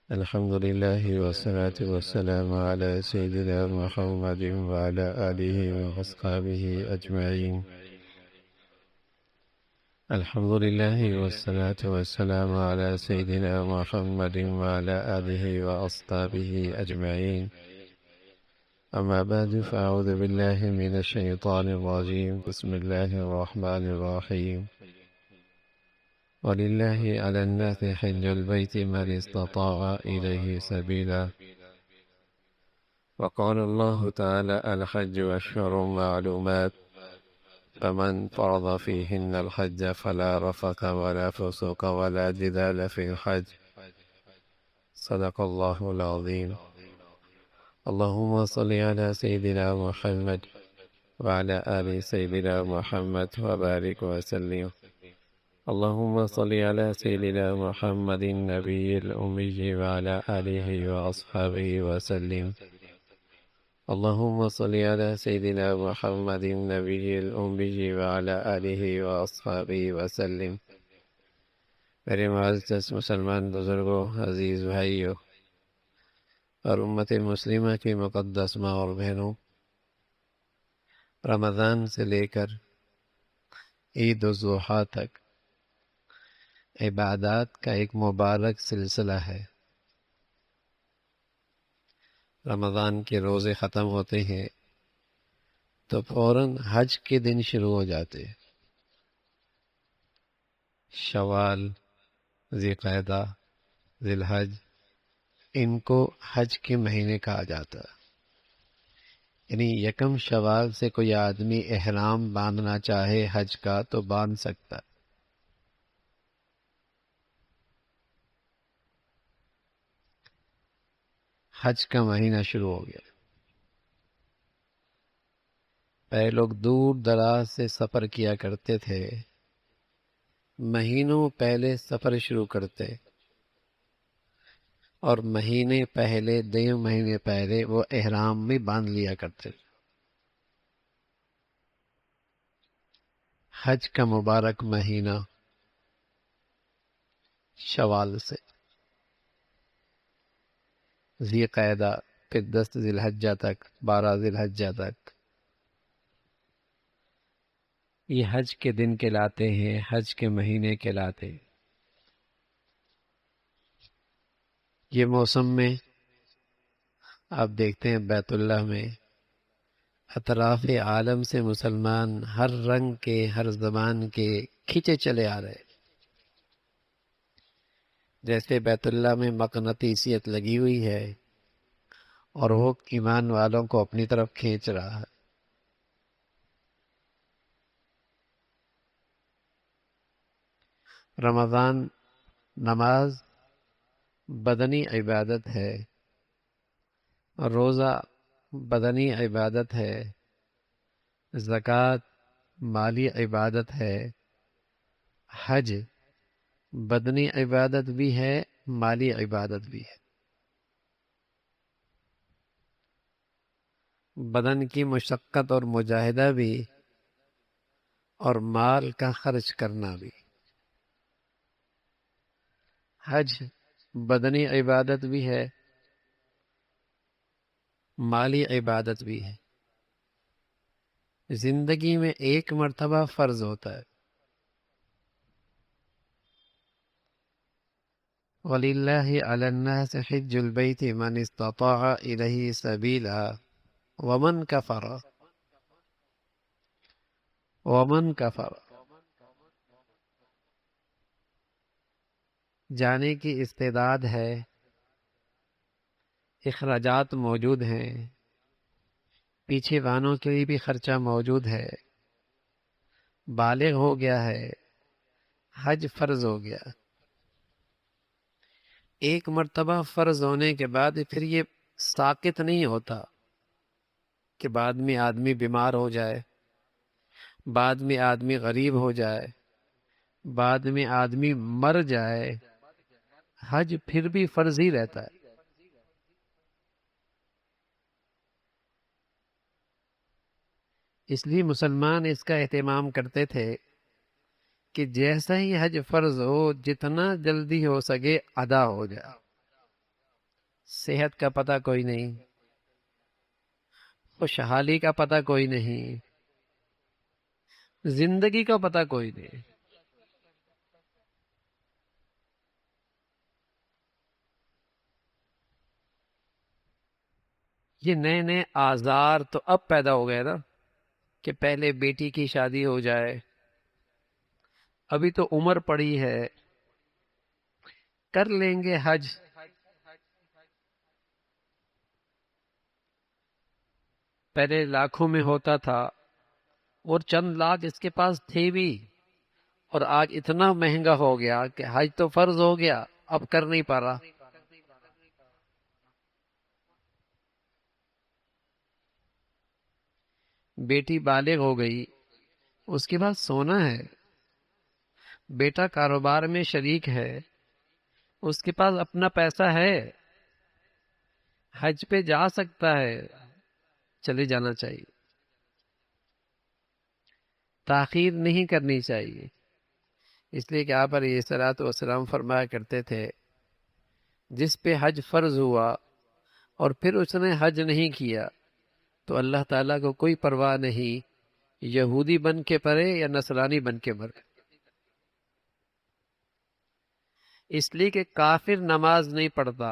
الحمد لله والصلاة والسلام على سيدنا محمد وعلى آله وأصحابه أجمعين. الحمد لله والصلاة والسلام على سيدنا محمد وعلى آله وأصحابه أجمعين. أما بعد، فأعوذ بالله من الشيطان الرجيم. بسم الله الرحمن الرحيم. ولله على الناس حج البيت من استطاع إليه سبيلا. وقال الله تعالى: الحج أشهر معلومات، فمن فرض فيهن الحج فلا رفث ولا فسوق ولا جدال في الحج. صدق الله العظيم. اللهم صل على سيدنا محمد وعلى آل سيدنا محمد وبارك وسلم. اللهم صل على سيدنا محمد النبي الأمي وعلى آله وأصحابه وسلم. اللهم صل على سيدنا محمد النبي الأمي وعلى آله وأصحابه وسلم. میرے معزز مسلمان بزرگوں، عزیز بھائیوں اور امت مسلمہ کی مقدس ماں اور بہنوں، رمضان سے لے کر عید الضحیٰ تک عبادات کا ایک مبارک سلسلہ ہے۔ رمضان کے روزے ختم ہوتے ہیں تو فوراً حج کے دن شروع ہو جاتے۔ شوال، ذی القعدہ، ذی الحج، ان کو حج کے مہینے کہا جاتا۔ یعنی یکم شوال سے کوئی آدمی احرام باندھنا چاہے حج کا تو باندھ سکتا۔ حج کا مہینہ شروع ہو گیا۔ پہلے لوگ دور دراز سے سفر کیا کرتے تھے، مہینوں پہلے سفر شروع کرتے، اور مہینے پہلے، 2 مہینے پہلے وہ احرام بھی باندھ لیا کرتے۔ حج کا مبارک مہینہ شوال سے، ذی القعدہ، پھر 10 ذی الحجہ تک، 12 ذی الحجہ تک، یہ حج کے دن کہلاتے ہیں، حج کے مہینے کہلاتے ہیں۔ یہ موسم میں آپ دیکھتے ہیں بیت اللہ میں اطراف عالم سے مسلمان ہر رنگ کے، ہر زبان کے کھینچے چلے آ رہے، جیسے بیت اللہ میں مقناطیسیت لگی ہوئی ہے اور وہ ایمان والوں کو اپنی طرف کھینچ رہا ہے۔ رمضان نماز بدنی عبادت ہے، روزہ بدنی عبادت ہے، زکوٰۃ مالی عبادت ہے، حج بدنی عبادت بھی ہے، مالی عبادت بھی ہے۔ بدن کی مشقت اور مجاہدہ بھی، اور مال کا خرچ کرنا بھی۔ حج بدنی عبادت بھی ہے، مالی عبادت بھی ہے۔ زندگی میں ایک مرتبہ فرض ہوتا ہے۔ وَلِلَّهِ عَلَى النَّاسِ حِجُّ الْبَيْتِ مَنِ اسْتَطَاعَ إِلَيْهِ سَبِيلًا وَمَنْ كَفَرَ جانے کی استعداد ہے، اخراجات موجود ہیں، پیچھے وانوں کے لیے بھی خرچہ موجود ہے، بالغ ہو گیا ہے، حج فرض ہو گیا۔ ایک مرتبہ فرض ہونے کے بعد پھر یہ ساقط نہیں ہوتا کہ بعد میں آدمی بیمار ہو جائے، بعد میں آدمی غریب ہو جائے، بعد میں آدمی مر جائے، حج پھر بھی فرض ہی رہتا ہے۔ اس لیے مسلمان اس کا اہتمام کرتے تھے کہ جیسا ہی حج فرض ہو، جتنا جلدی ہو سکے ادا ہو جائے۔ صحت کا پتہ کوئی نہیں، خوشحالی کا پتہ کوئی نہیں، زندگی کا پتہ کوئی نہیں۔ یہ نئے نئے آزار تو اب پیدا ہو گئے نا، کہ پہلے بیٹی کی شادی ہو جائے، ابھی تو عمر پڑی ہے، کر لیں گے حج۔ پہلے لاکھوں میں ہوتا تھا، اور چند لاکھ اس کے پاس تھے بھی، اور آج اتنا مہنگا ہو گیا کہ حج تو فرض ہو گیا، اب کر نہیں پا رہا۔ بیٹی بالغ ہو گئی، اس کے بعد سونا ہے، بیٹا کاروبار میں شریک ہے، اس کے پاس اپنا پیسہ ہے، حج پہ جا سکتا ہے، چلے جانا چاہیے، تاخیر نہیں کرنی چاہیے۔ اس لیے کہ آپ علیہ الصلوۃ والسلام فرمایا کرتے تھے، جس پہ حج فرض ہوا اور پھر اس نے حج نہیں کیا تو اللہ تعالیٰ کو کوئی پرواہ نہیں، یہودی بن کے مرے یا نصرانی بن کے مرے۔ اس لیے کہ کافر نماز نہیں پڑھتا،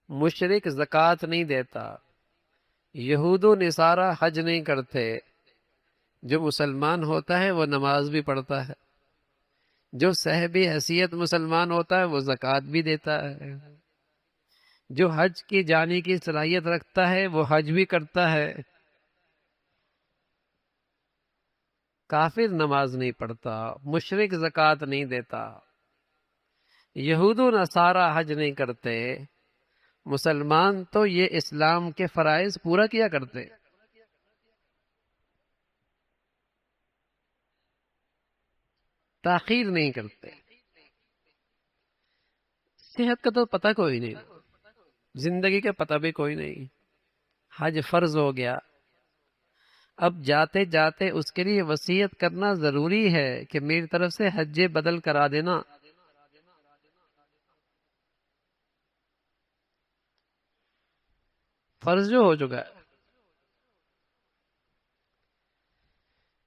مشرک زکوٰۃ نہیں دیتا، یہود و نصارہ حج نہیں کرتے، جو مسلمان ہوتا ہے وہ نماز بھی پڑھتا ہے، جو صاحب حیثیت مسلمان ہوتا ہے وہ زکوٰۃ بھی دیتا ہے، جو حج کی جانے کی صلاحیت رکھتا ہے وہ حج بھی کرتا ہے۔ کافر نماز نہیں پڑھتا، مشرک زکوٰۃ نہیں دیتا، یہود و نصارہ حج نہیں کرتے، مسلمان تو یہ اسلام کے فرائض پورا کیا کرتے۔ تاخیر نہیں کرتے۔ صحت کا تو پتہ کوئی نہیں، زندگی کا پتہ بھی کوئی نہیں، حج فرض ہو گیا، اب جاتے جاتے اس کے لیے وصیت کرنا ضروری ہے کہ میری طرف سے حج بدل کرا دینا۔ فرض جو ہو چکا ہے،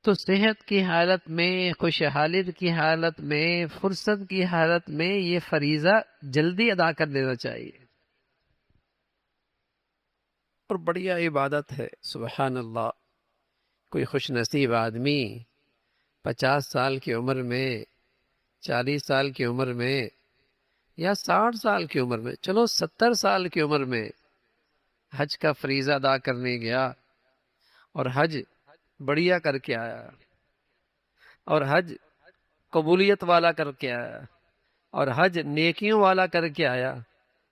تو صحت کی حالت میں، خوشحالی کی حالت میں، فرصت کی حالت میں یہ فریضہ جلدی ادا کر دینا چاہیے، اور بڑھیا عبادت ہے۔ سبحان اللہ، کوئی خوش نصیب آدمی 50 سال کی عمر میں، 40 سال کی عمر میں، یا 60 سال کی عمر میں، چلو 70 سال کی عمر میں حج کا فریضہ ادا کرنے گیا، اور حج بڑھیا کر کے آیا، اور حج قبولیت والا کر کے آیا، اور حج نیکیوں والا کر کے آیا،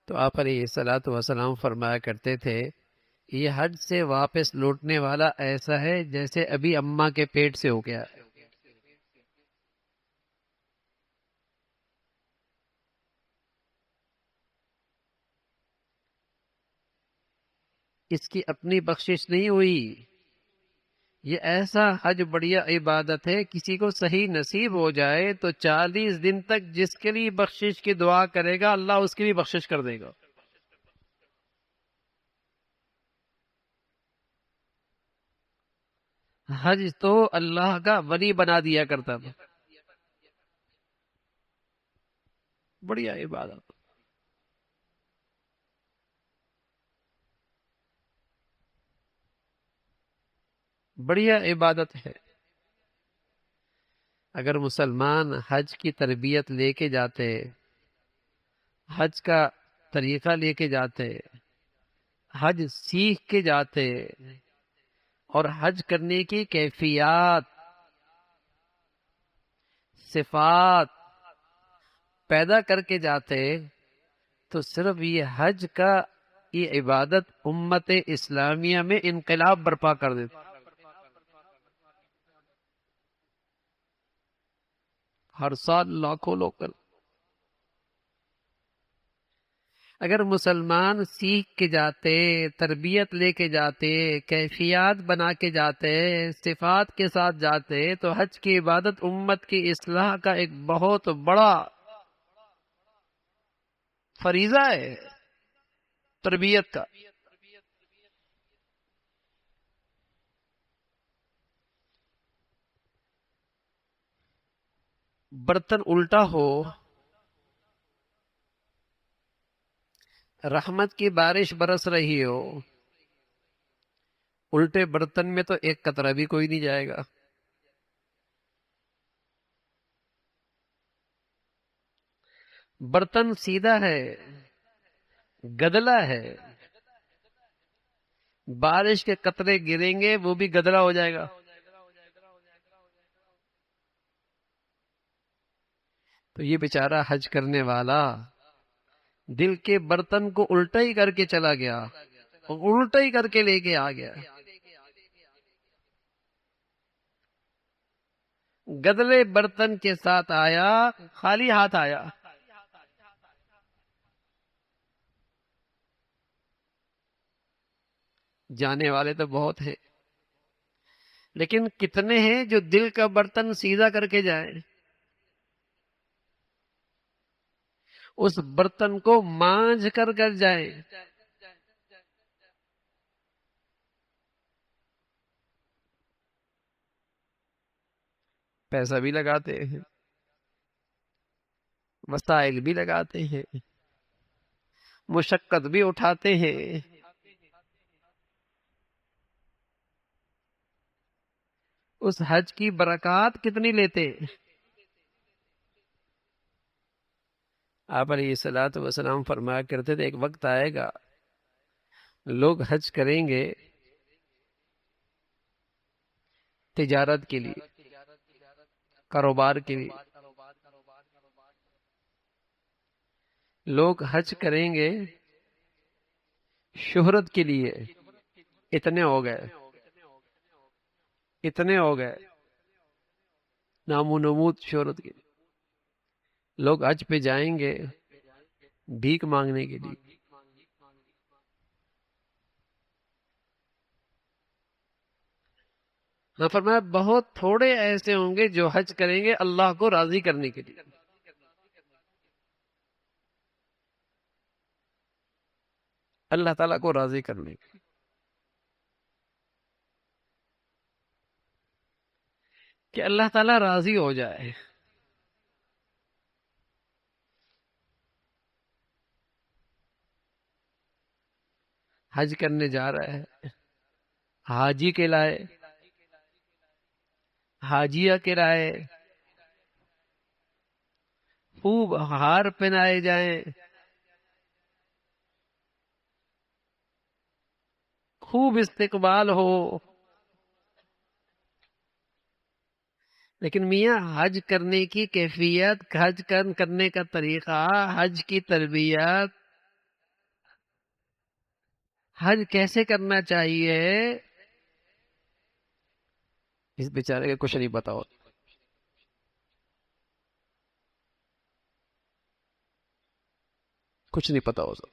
تو آپ علیہ الصلوۃ والسلام فرمایا کرتے تھے، یہ حج سے واپس لوٹنے والا ایسا ہے جیسے ابھی اماں کے پیٹ سے ہو گیا ہے۔ اس کی اپنی بخشش نہیں ہوئی، یہ ایسا حج بڑھیا عبادت ہے، کسی کو صحیح نصیب ہو جائے تو 40 دن تک جس کے لیے بخشش کی دعا کرے گا اللہ اس کی بھی بخشش کر دے گا۔ حج تو اللہ کا ولی بنا دیا کرتا تھا، بڑھیا عبادت، بڑھیا عبادت ہے۔ اگر مسلمان حج کی تربیت لے کے جاتے، حج کا طریقہ لے کے جاتے، حج سیکھ کے جاتے، اور حج کرنے کی کیفیات، صفات پیدا کر کے جاتے، تو صرف یہ حج کا، یہ عبادت امت اسلامیہ میں انقلاب برپا کر دیتا۔ ہر سال لاکھوں لوگ کر، اگر مسلمان سیکھ کے جاتے، تربیت لے کے جاتے، کیفیات بنا کے جاتے، صفات کے ساتھ جاتے، تو حج کی عبادت امت کی اصلاح کا ایک بہت بڑا فریضہ ہے۔ تربیت کا. برتن الٹا ہو، رحمت کی بارش برس رہی ہو، الٹے برتن میں تو ایک قطرہ بھی کوئی نہیں جائے گا. برتن سیدھا ہے، گدلا ہے، بارش کے قطرے گریں گے وہ بھی گدلا ہو جائے گا. تو یہ بیچارہ حج کرنے والا دل کے برتن کو الٹا ہی کر کے چلا گیا اور الٹا ہی کر کے لے کے آ گیا. گدلے برتن کے ساتھ آیا، خالی ہاتھ آیا. جانے والے تو بہت ہیں، لیکن کتنے ہیں جو دل کا برتن سیدھا کر کے جائیں، اس برتن کو مانجھ کر جائیں. پیسہ بھی لگاتے ہیں، وسائل بھی لگاتے ہیں، مشقت بھی اٹھاتے ہیں. اس حج کی برکات کتنی لیتے. آپ علیہ الصلوۃ والسلام فرمایا کرتے تھے ایک وقت آئے گا لوگ حج کریں گے تجارت کے لیے، کاروبار کے لیے. لوگ حج کریں گے شہرت کے لیے. اتنے ہو گئے، اتنے ہو گئے نام و نمود شہرت کے لیے. لوگ حج پہ جائیں گے بھیک مانگنے کے لیے. فرمایا بہت تھوڑے ایسے ہوں گے جو حج کریں گے اللہ کو راضی کرنے کے لیے. اللہ تعالیٰ کو راضی کرنے کے لیے کہ اللہ تعالیٰ راضی ہو جائے. حج کرنے جا رہا ہے حاجی کے لائے، حاجیہ کے لائے خوب ہار پہنائے جائیں، خوب استقبال ہو. لیکن میاں حج کرنے کی کیفیت، حج کرنے کا طریقہ، حج کی تربیت، حج کیسے کرنا چاہیے، اس بیچارے کا کچھ نہیں پتا ہوتا. کچھ نہیں پتا ہوتا.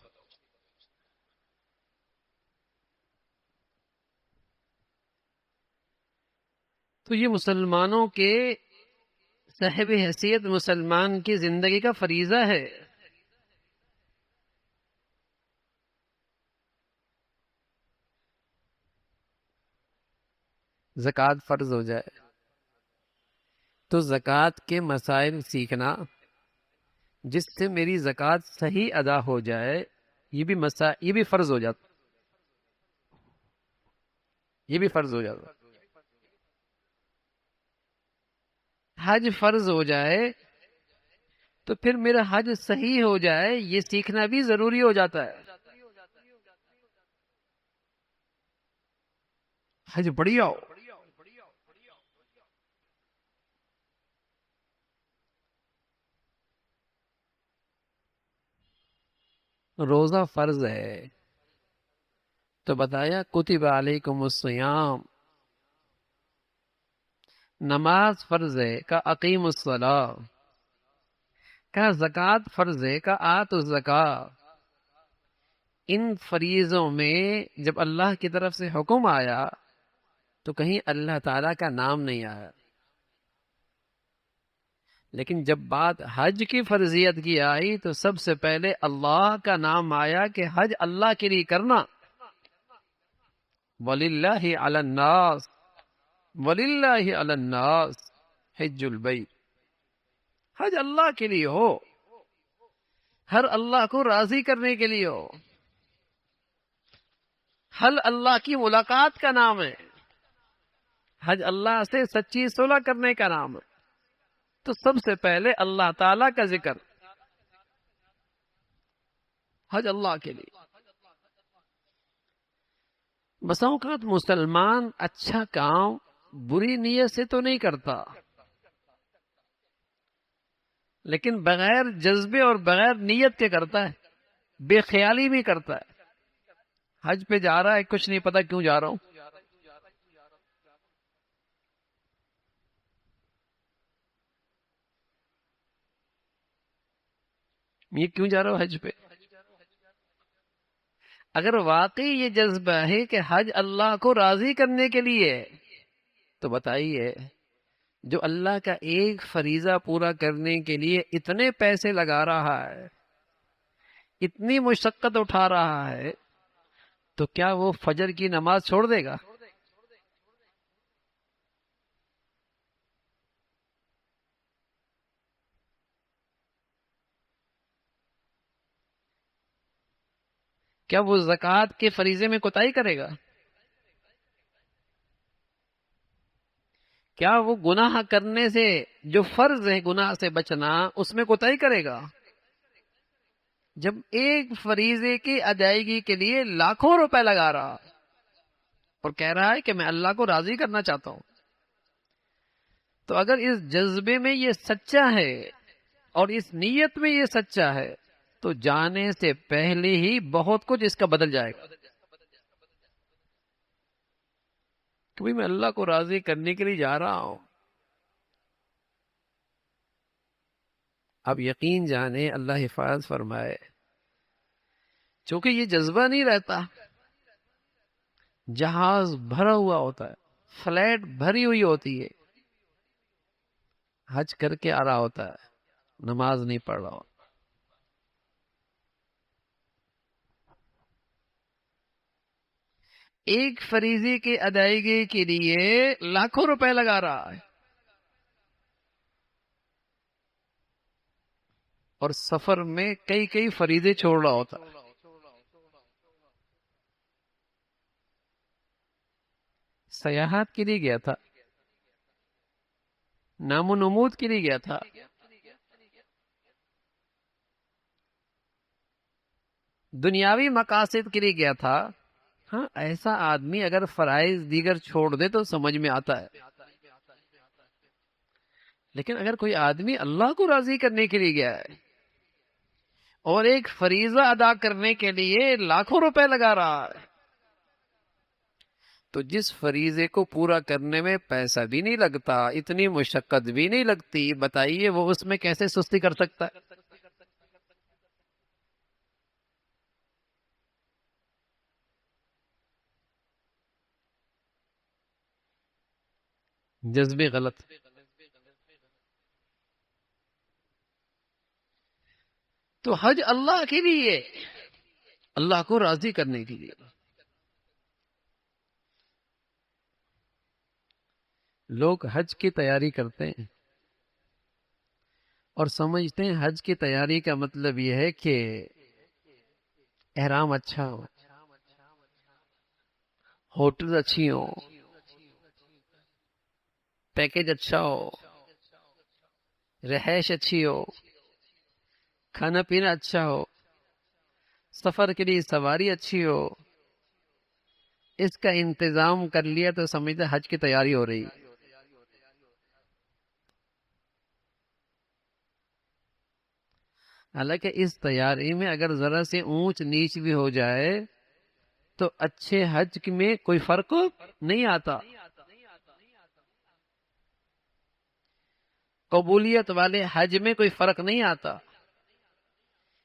تو یہ مسلمانوں کے، صاحب حیثیت مسلمان کی زندگی کا فریضہ ہے. زکوٰۃ فرض ہو جائے تو زکوٰۃ کے مسائل سیکھنا جس سے میری زکوٰۃ صحیح ادا ہو جائے، یہ بھی فرض ہو جاتا، یہ بھی فرض ہو جاتا. حج فرض ہو جائے تو پھر میرا حج صحیح ہو جائے، یہ سیکھنا بھی ضروری ہو جاتا ہے. حج بڑھیا ہو، روزہ فرض ہے تو بتایا کتب علیکم الصیام. نماز فرض ہے کا اقیم الصلاۃ، کا زکوٰۃ فرض ہے کا آتوا الزکاۃ. ان فریضوں میں جب اللہ کی طرف سے حکم آیا تو کہیں اللہ تعالیٰ کا نام نہیں آیا، لیکن جب بات حج کی فرضیت کی آئی تو سب سے پہلے اللہ کا نام آیا کہ حج اللہ کے لیے کرنا. وَلِلَّهِ عَلَى النَّاسِ وَلِلَّهِ عَلَى النَّاسِ حِجُّ الْبَيْتِ. حج اللہ کے لیے ہو، ہر اللہ کو راضی کرنے کے لیے ہو. حج اللہ کی ملاقات کا نام ہے، حج اللہ سے سچی صلح کرنے کا نام ہے. تو سب سے پہلے اللہ تعالی کا ذکر، حج اللہ کے لیے. بسا اوقات مسلمان اچھا کام بری نیت سے تو نہیں کرتا، لیکن بغیر جذبے اور بغیر نیت کے کرتا ہے، بے خیالی بھی کرتا ہے. حج پہ جا رہا ہے، کچھ نہیں پتا کیوں جا رہا ہوں. یہ کیوں جا رہا ہوں حج پہ؟ اگر واقعی یہ جذبہ ہے کہ حج اللہ کو راضی کرنے کے لیے، تو بتائیے جو اللہ کا ایک فریضہ پورا کرنے کے لیے اتنے پیسے لگا رہا ہے، اتنی مشقت اٹھا رہا ہے، تو کیا وہ فجر کی نماز چھوڑ دے گا؟ کیا وہ زکوٰۃ کے فریضے میں کوتاہی کرے گا؟ کیا وہ گناہ کرنے سے، جو فرض ہے گناہ سے بچنا، اس میں کوتاہی کرے گا؟ جب ایک فریضے کی ادائیگی کے لیے لاکھوں روپے لگا رہا اور کہہ رہا ہے کہ میں اللہ کو راضی کرنا چاہتا ہوں، تو اگر اس جذبے میں یہ سچا ہے اور اس نیت میں یہ سچا ہے، تو جانے سے پہلے ہی بہت کچھ اس کا بدل جائے گا. کہ بھئی میں اللہ کو راضی کرنے کے لیے جا رہا ہوں. اب یقین جانے، اللہ حفاظ فرمائے، چونکہ یہ جذبہ نہیں رہتا، جہاز بھرا ہوا ہوتا ہے، فلائٹ بھری ہوئی ہوتی ہے، حج کر کے آ رہا ہوتا ہے، نماز نہیں پڑھ رہا ہوتا. ایک فریضے کی ادائیگی کے لیے لاکھوں روپے لگا رہا ہے، اور سفر میں کئی کئی فریضے چھوڑ رہا ہوتا ہے. سیاحت کے لیے گیا تھا، نام و نمود کے لیے گیا تھا، دنیاوی مقاصد کے لیے گیا تھا. ہاں، ایسا آدمی اگر فرائض دیگر چھوڑ دے تو سمجھ میں آتا ہے. لیکن اگر کوئی آدمی اللہ کو راضی کرنے کے لیے گیا ہے اور ایک فریضہ ادا کرنے کے لیے لاکھوں روپے لگا رہا ہے، تو جس فریضے کو پورا کرنے میں پیسہ بھی نہیں لگتا، اتنی مشقت بھی نہیں لگتی، بتائیے وہ اس میں کیسے سستی کر سکتا ہے؟ جذبے غلط. تو حج اللہ کے لیے، اللہ کو راضی کرنے کے لیے. لوگ حج کی تیاری کرتے ہیں اور سمجھتے ہیں حج کی تیاری کا مطلب یہ ہے کہ احرام اچھا ہو، ہوٹل اچھی ہو، پیکج اچھا ہو، رہائش اچھی ہو، کھانا پینا اچھا ہو، سفر کے لیے سواری اچھی ہو. اس کا انتظام کر لیا تو سمجھتے حج کی تیاری ہو رہی. حالانکہ اس تیاری میں اگر ذرا سے اونچ نیچ بھی ہو جائے تو اچھے حج میں کوئی فرق نہیں آتا. قبولیت والے حج میں کوئی فرق نہیں آتا،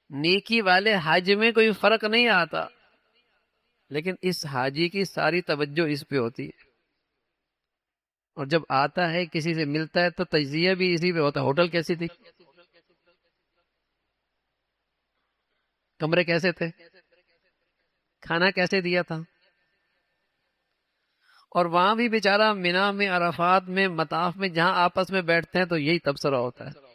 نیکی والے حج میں کوئی فرق نہیں آتا. لیکن اس حاجی کی ساری توجہ اس پہ ہوتی ہے. اور جب آتا ہے کسی سے ملتا ہے تو تجزیہ بھی اسی پہ ہوتا ہے، ہوٹل کیسی تھی، کمرے کیسے تھے، کھانا کیسے دیا تھا. اور وہاں بھی بیچارہ مینا میں، عرفات میں، مطاف میں جہاں آپس میں بیٹھتے ہیں تو یہی تبصرہ ہوتا ہے.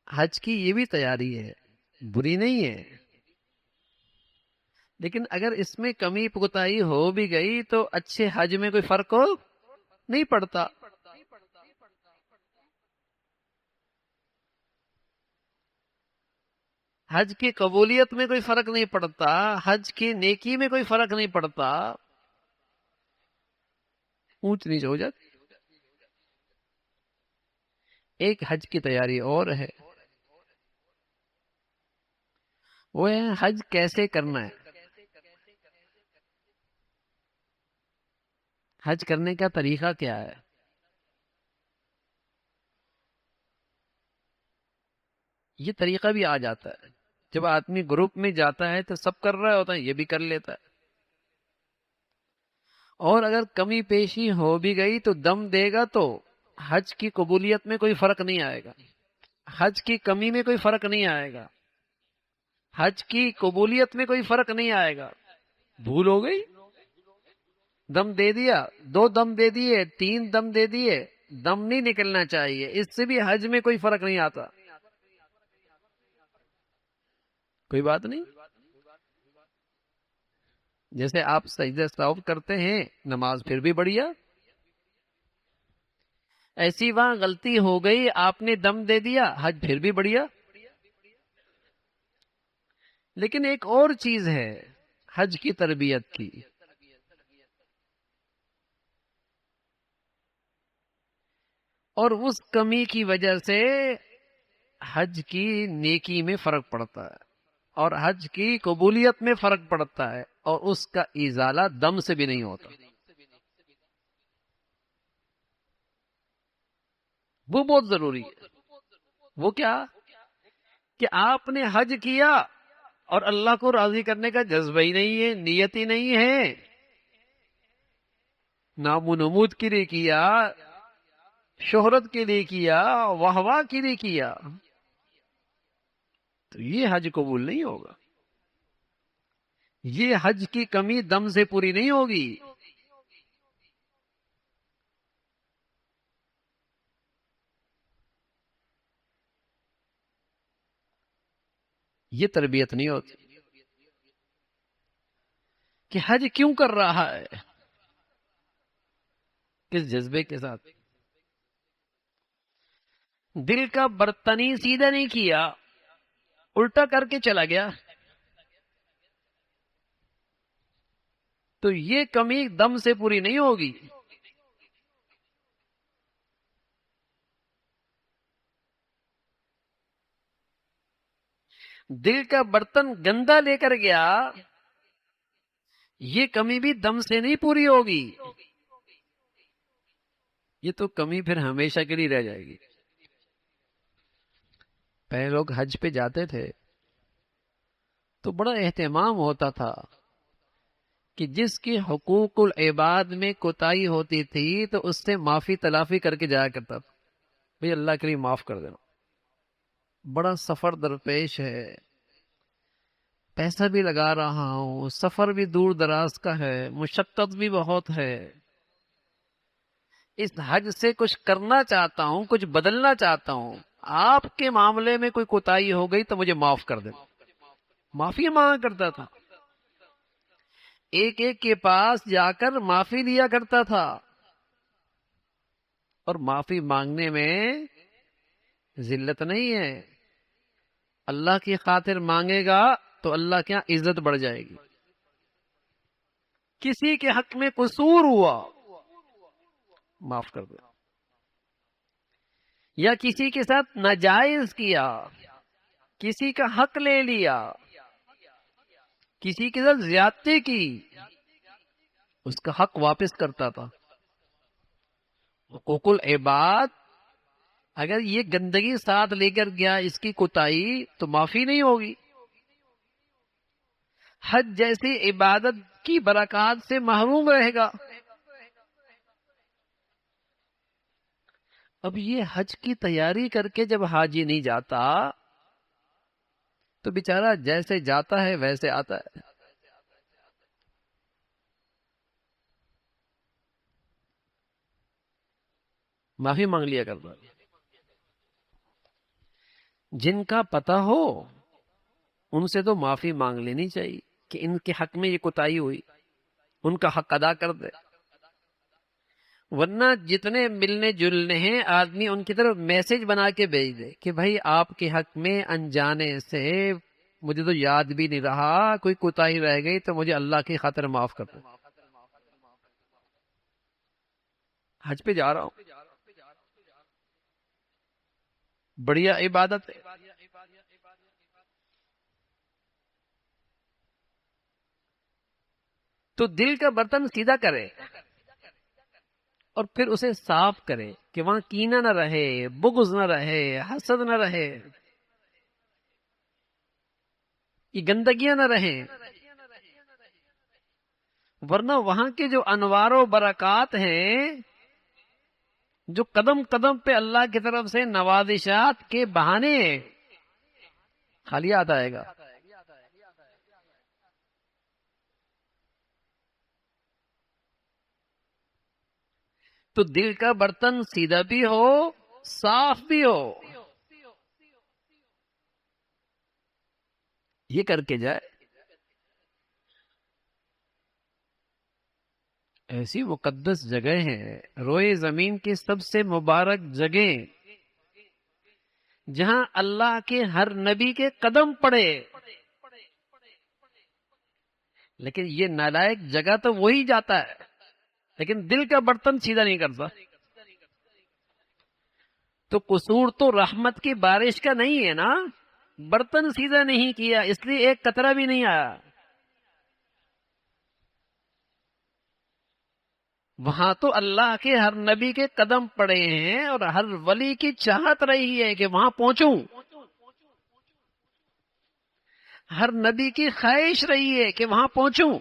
حج کی یہ بھی تیاری ہے، بری نہیں ہے، لیکن اگر اس میں کمی پگتائی ہو بھی گئی تو اچھے حج میں کوئی فرق ہو نہیں پڑتا. حج کی قبولیت میں کوئی فرق نہیں پڑتا، حج کی نیکی میں کوئی فرق نہیں پڑتا، اونچ نیچ ہو جاتی. ایک حج کی تیاری اور ہے، وہ ہے حج کیسے کرنا ہے، حج کرنے کا طریقہ کیا ہے. یہ طریقہ بھی آ جاتا ہے، جب آدمی گروپ میں جاتا ہے تو سب کر رہا ہوتا ہے، یہ بھی کر لیتا ہے. اور اگر کمی پیشی ہو بھی گئی تو دم دے گا تو حج کی قبولیت میں کوئی فرق نہیں آئے گا، حج کی کمی میں کوئی فرق نہیں آئے گا، حج کی قبولیت میں کوئی فرق نہیں آئے گا. بھول ہو گئی، دم دے دیا، دو دم دے دیے، تین دم دے دیے، دم نہیں نکلنا چاہیے، اس سے بھی حج میں کوئی فرق نہیں آتا، کوئی بات نہیں. جیسے آپ سجدہ سہو کرتے ہیں، نماز پھر بھی بڑھیا. ایسی وہاں غلطی ہو گئی، آپ نے دم دے دیا، حج پھر بھی بڑھیا. لیکن ایک اور چیز ہے حج کی تربیت کی، اور اس کمی کی وجہ سے حج کی نیکی میں فرق پڑتا ہے، اور حج کی قبولیت میں فرق پڑتا ہے، اور اس کا ازالہ دم سے بھی نہیں ہوتا. وہ بہت ضروری ہے. وہ کیا کہ آپ نے حج کیا اور اللہ کو راضی کرنے کا جذبہ ہی نہیں ہے، نیت ہی نہیں ہے، نام و نمود کے لیے کیا، شہرت کے لیے کیا، واہ واہ کے لیے کیا، تو یہ حج قبول نہیں ہوگا. یہ حج کی کمی دم سے پوری نہیں ہوگی. یہ تربیت نہیں ہوتی کہ حج کیوں کر رہا ہے، کس جذبے کے ساتھ. دل کا برتن ہی سیدھا نہیں کیا، الٹا کر کے چلا گیا، تو یہ کمی دم سے پوری نہیں ہوگی. دل کا برتن گندا لے کر گیا، یہ کمی بھی دم سے نہیں پوری ہوگی، یہ تو کمی پھر ہمیشہ کے لیے رہ جائے گی. پہلے لوگ حج پہ جاتے تھے تو بڑا اہتمام ہوتا تھا کہ جس کی حقوق العباد میں کوتاہی ہوتی تھی تو اس سے معافی تلافی کر کے جایا کرتا تھا، بھئی اللہ کے لیے معاف کر دینا، بڑا سفر درپیش ہے، پیسہ بھی لگا رہا ہوں، سفر بھی دور دراز کا ہے، مشقت بھی بہت ہے، اس حج سے کچھ کرنا چاہتا ہوں، کچھ بدلنا چاہتا ہوں، آپ کے معاملے میں کوئی کوتاہی ہو گئی تو مجھے معاف کر دینا. معافی مانگا کرتا تھا، ایک ایک کے پاس جا کر معافی لیا کرتا تھا. اور معافی مانگنے میں ذلت نہیں ہے، اللہ کی خاطر مانگے گا تو اللہ کے یہاں عزت بڑھ جائے گی. کسی کے حق میں قصور ہوا، معاف کر دو. یا کسی کے ساتھ ناجائز کیا، کسی کا حق لے لیا، کسی کے ساتھ زیادتی کی، اس کا حق واپس کرتا تھا. حقوق العباد اگر یہ گندگی ساتھ لے کر گیا، اس کی کوتاہی، تو معافی نہیں ہوگی. حج جیسی عبادت کی برکات سے محروم رہے گا۔ اب یہ حج کی تیاری کر کے جب حاجی نہیں جاتا تو بیچارہ جیسے جاتا ہے ویسے آتا ہے۔ معافی مانگ لیا کرتا۔ جن کا پتہ ہو ان سے تو معافی مانگ لینی چاہیے کہ ان کے حق میں یہ کوتاہی ہوئی، ان کا حق ادا کر دے، ورنہ جتنے ملنے جلنے ہیں آدمی ان کی طرف میسج بنا کے بھیج دے کہ بھائی آپ کے حق میں انجانے سے مجھے تو یاد بھی نہیں رہا، کوئی کوتاہی رہ گئی تو مجھے اللہ کی خاطر معاف کر دو، حج پہ جا رہا ہوں، بڑھیا عبادت ہے۔ تو دل کا برتن سیدھا کرے اور پھر اسے صاف کرے کہ وہاں کینہ نہ رہے، بغض نہ رہے، حسد نہ رہے، یہ گندگیاں نہ رہیں، ورنہ وہاں کے جو انوار و برکات ہیں، جو قدم قدم پہ اللہ کی طرف سے نوازشات کے بہانے خالی یاد آئے گا۔ تو دل کا برتن سیدھا بھی ہو، صاف بھی ہو، یہ کر کے جائے۔ ایسی مقدس جگہ ہیں، روئے زمین کی سب سے مبارک جگہیں، جہاں اللہ کے ہر نبی کے قدم پڑے، لیکن یہ نالائق جگہ تو وہی جاتا ہے، لیکن دل کا برتن سیدھا نہیں کرتا۔ تو قصور تو رحمت کی بارش کا نہیں ہے نا، برتن سیدھا نہیں کیا اس لیے ایک قطرہ بھی نہیں آیا۔ وہاں تو اللہ کے ہر نبی کے قدم پڑے ہیں اور ہر ولی کی چاہت رہی ہے کہ وہاں پہنچوں، ہر نبی کی خواہش رہی ہے کہ وہاں پہنچوں،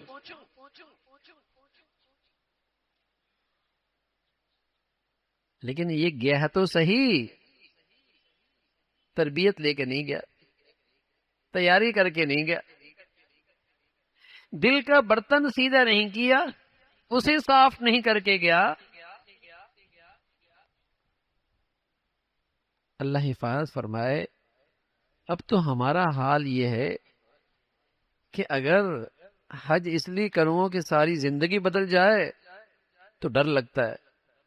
لیکن یہ گیا تو صحیح، تربیت لے کے نہیں گیا، تیاری کر کے نہیں گیا، دل کا برتن سیدھا نہیں کیا، اسے صاف نہیں کر کے گیا۔ اللہ حفاظت فرمائے۔ اب تو ہمارا حال یہ ہے کہ اگر حج اس لیے کروں کہ ساری زندگی بدل جائے تو ڈر لگتا ہے،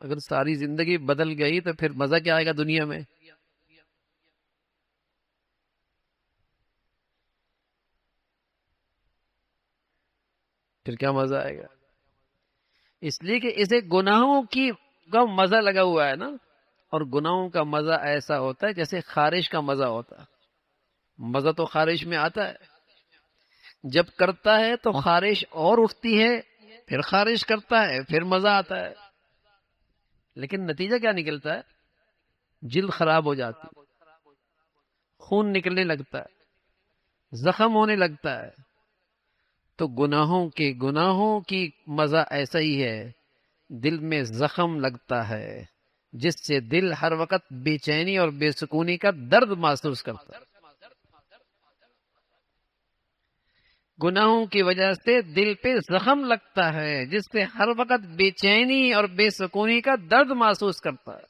اگر ساری زندگی بدل گئی تو پھر مزہ کیا آئے گا دنیا میں؟ پھر کیا مزہ آئے گا؟ اس لیے کہ اسے گناہوں کا مزہ لگا ہوا ہے نا، اور گناہوں کا مزہ ایسا ہوتا ہے جیسے خارش کا مزہ ہوتا ہے۔ مزہ تو خارش میں آتا ہے، جب کرتا ہے تو خارش اور اٹھتی ہے، پھر خارش کرتا ہے، پھر مزہ آتا ہے، لیکن نتیجہ کیا نکلتا ہے؟ جلد خراب ہو جاتی، خون نکلنے لگتا ہے، زخم ہونے لگتا ہے۔ تو گناہوں کی مزہ ایسا ہی ہے، دل میں زخم لگتا ہے جس سے دل ہر وقت بے چینی اور بے سکونی کا درد محسوس کرتا ہے۔ گناہوں کی وجہ سے دل پہ زخم لگتا ہے جس سے ہر وقت بے چینی اور بے سکونی کا درد محسوس کرتا ہے۔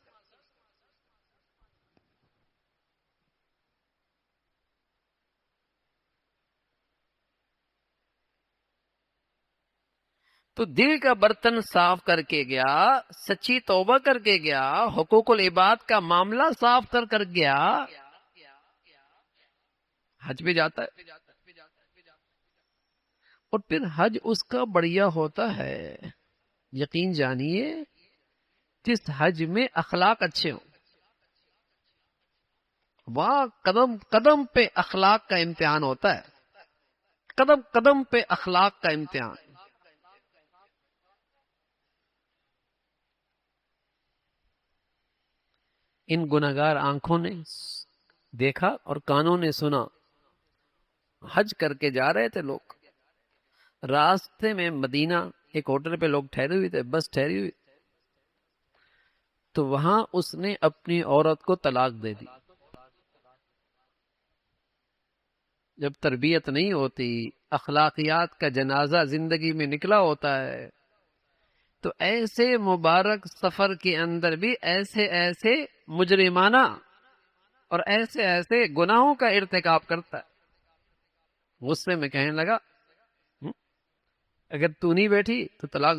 تو دل کا برتن صاف کر کے گیا، سچی توبہ کر کے گیا، حقوق العباد کا معاملہ صاف کر گیا، حج پہ جاتا ہے، اور پھر حج اس کا بڑھیا ہوتا ہے۔ یقین جانیے جس حج میں اخلاق اچھے ہوں، وہاں قدم قدم پہ اخلاق کا امتحان ہوتا ہے، قدم قدم پہ اخلاق کا امتحان۔ ان گناہگار آنکھوں نے دیکھا اور کانوں نے سنا، حج کر کے جا رہے تھے لوگ، راستے میں مدینہ ایک ہوٹل پہ لوگ ٹھہرے ہوئے تھے، بس ٹھہری ہوئی، تو وہاں اس نے اپنی عورت کو طلاق دے دی۔ جب تربیت نہیں ہوتی، اخلاقیات کا جنازہ زندگی میں نکلا ہوتا ہے، تو ایسے مبارک سفر کے اندر بھی ایسے ایسے مجرمانہ اور ایسے ایسے گناہوں کا ارتکاب کرتا ہے۔ غصے میں کہنے لگا "ہم، اگر تو نہیں بیٹھی تو طلاق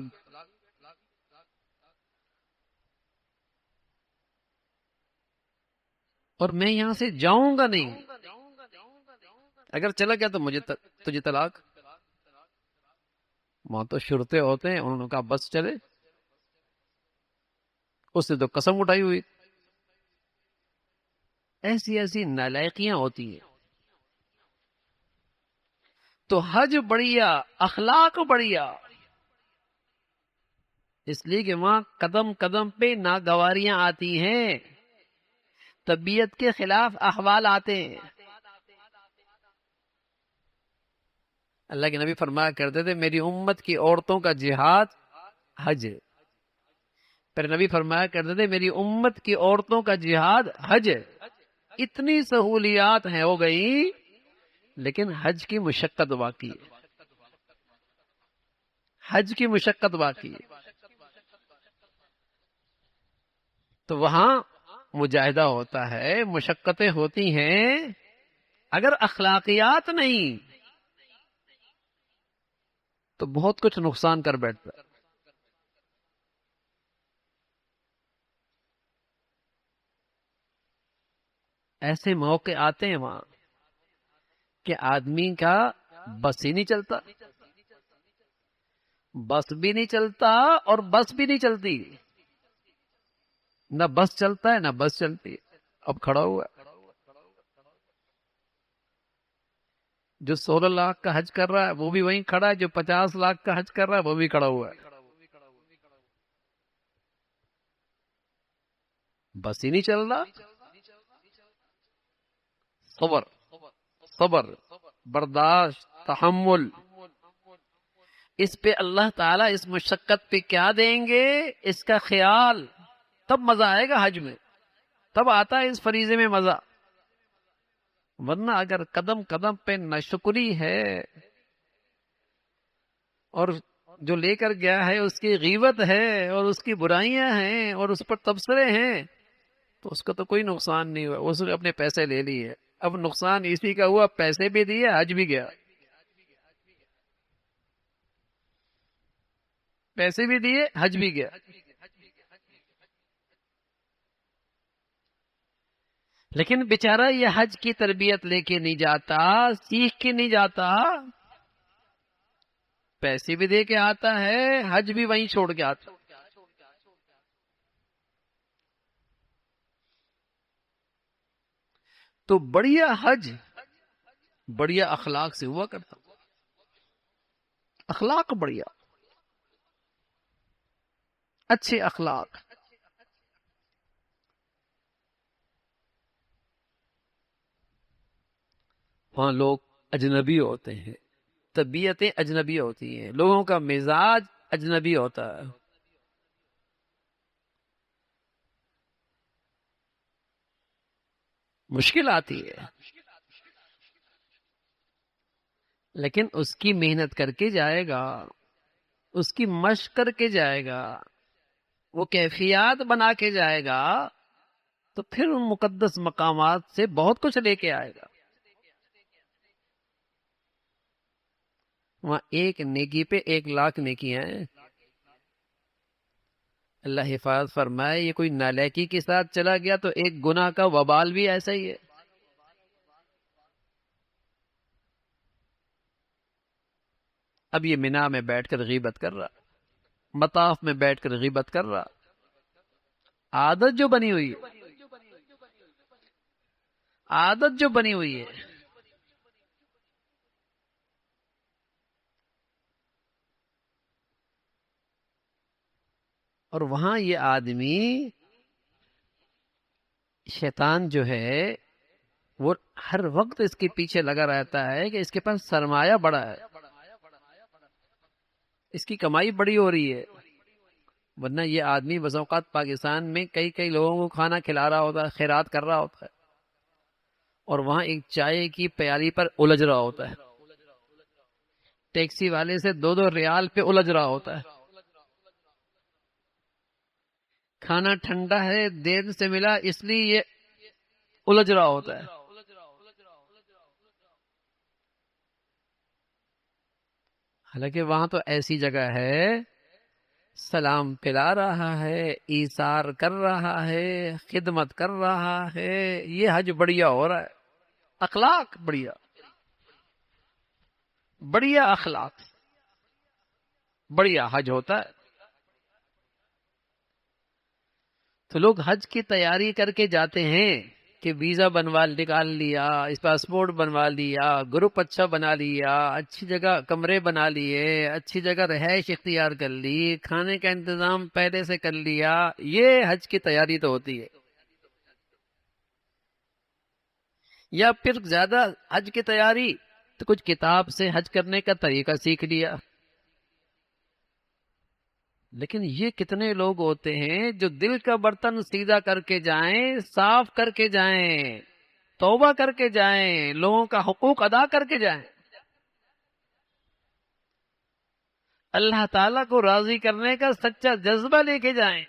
اور میں یہاں سے جاؤں گا نہیں، اگر چلا گیا تو تجھے طلاق"۔ وہاں تو شرطے ہوتے ہیں، انہوں نے کہا بس چلے، اس نے تو قسم اٹھائی ہوئی۔ ایسی ایسی نالائقیاں ہوتی ہیں۔ تو حج بڑھیا، اخلاق بڑھیا، اس لیے کہ وہاں قدم قدم پہ ناگواریاں آتی ہیں، طبیعت کے خلاف احوال آتے ہیں۔ اللہ کے نبی فرمایا کرتے تھے میری امت کی عورتوں کا جہاد حج ہے۔ پھر نبی فرمایا کرتے تھے میری امت کی عورتوں کا جہاد حج ہے۔ اتنی سہولیات ہیں ہو گئی، لیکن حج کی مشقت باقی ہے، حج کی مشقت باقی ہے۔ تو وہاں مجاہدہ ہوتا ہے، مشقتیں ہوتی ہیں، اگر اخلاقیات نہیں تو بہت کچھ نقصان کر بیٹھتا ہے۔ ایسے موقع آتے ہیں وہاں کہ آدمی کا بس ہی نہیں چلتا، بس بھی نہیں چلتا اور بس بھی نہیں چلتی، نہ بس چلتا ہے نہ بس چلتی ہے، اب کھڑا ہوا ہے۔ جو 16 لاکھ کا حج کر رہا ہے وہ بھی وہیں کھڑا ہے، جو 50 لاکھ کا حج کر رہا ہے وہ بھی کھڑا ہوا ہے، بس ہی نہیں چل رہا۔ صبر، صبر، برداشت، تحمل، اس پہ اللہ تعالیٰ اس مشقت پہ کیا دیں گے، اس کا خیال، تب مزہ آئے گا حج میں، تب آتا ہے اس فریضے میں مزہ۔ ورنہ اگر قدم قدم پہ ناشکری ہے اور جو لے کر گیا ہے اس کی غیبت ہے اور اس کی برائیاں ہیں اور اس پر تبصرے ہیں، تو اس کا تو کوئی نقصان نہیں ہوا، اس نے اپنے پیسے لے لیے۔ اب نقصان اسی کا ہوا، پیسے بھی دیے، حج بھی گیا، پیسے بھی دیے، حج بھی گیا۔ لیکن بیچارہ یہ حج کی تربیت لے کے نہیں جاتا، سیکھ کے نہیں جاتا، پیسے بھی دے کے آتا ہے، حج بھی وہیں چھوڑ کے آتا۔ تو بڑھیا حج بڑھیا اخلاق سے ہوا کرتا، اخلاق بڑھیا، اچھے اخلاق۔ وہاں لوگ اجنبی ہوتے ہیں، طبیعتیں اجنبی ہوتی ہیں، لوگوں کا مزاج اجنبی ہوتا ہے۔ مشکل آتی ہے، لیکن اس کی محنت کر کے جائے گا، اس کی مشق کر کے جائے گا، وہ کیفیات بنا کے جائے گا، تو پھر ان مقدس مقامات سے بہت کچھ لے کے آئے گا۔ وہاں ایک نیکی پہ 1,00,000 نیکیاں ہیں۔ اللہ حفاظت فرمائے، یہ کوئی نالائکی کے ساتھ چلا گیا تو ایک گناہ کا وبال بھی ایسا ہی ہے۔ اب یہ منا میں بیٹھ کر غیبت کر رہا، مطاف میں بیٹھ کر غیبت کر رہا، عادت جو بنی ہوئی ہے، عادت جو بنی ہوئی ہے۔ اور وہاں یہ آدمی، شیطان جو ہے وہ ہر وقت اس کے پیچھے لگا رہتا ہے کہ اس کے پاس سرمایہ بڑا ہے، اس کی کمائی بڑی ہو رہی ہے، ورنہ یہ آدمی بس اوقات پاکستان میں کئی کئی لوگوں کو کھانا کھلا رہا ہوتا ہے، خیرات کر رہا ہوتا ہے، اور وہاں ایک چائے کی پیالی پر الجھ رہا ہوتا ہے، ٹیکسی والے سے 2 2 ریال پہ الجھ رہا ہوتا ہے، کھانا ٹھنڈا ہے، دیر سے ملا اس لیے یہ الجھ رہا ہوتا ہے۔ حالانکہ وہاں تو ایسی جگہ ہے، سلام پلا رہا ہے، ایثار کر رہا ہے، خدمت کر رہا ہے، یہ حج بڑھیا ہو رہا ہے، اخلاق بڑھیا، بڑھیا اخلاق، بڑھیا حج ہوتا ہے۔ تو لوگ حج کی تیاری کر کے جاتے ہیں کہ ویزا بنوا نکال لیا، اس پاسپورٹ بنوا لیا، گروپ اچھا بنا لیا، اچھی جگہ کمرے بنا لیے، اچھی جگہ رہائش اختیار کر لی، کھانے کا انتظام پہلے سے کر لیا، یہ حج کی تیاری تو ہوتی ہے۔ یا پھر زیادہ حج کی تیاری تو کچھ کتاب سے حج کرنے کا طریقہ سیکھ لیا۔ لیکن یہ کتنے لوگ ہوتے ہیں جو دل کا برتن سیدھا کر کے جائیں، صاف کر کے جائیں، توبہ کر کے جائیں، لوگوں کا حقوق ادا کر کے جائیں، اللہ تعالیٰ کو راضی کرنے کا سچا جذبہ لے کے جائیں،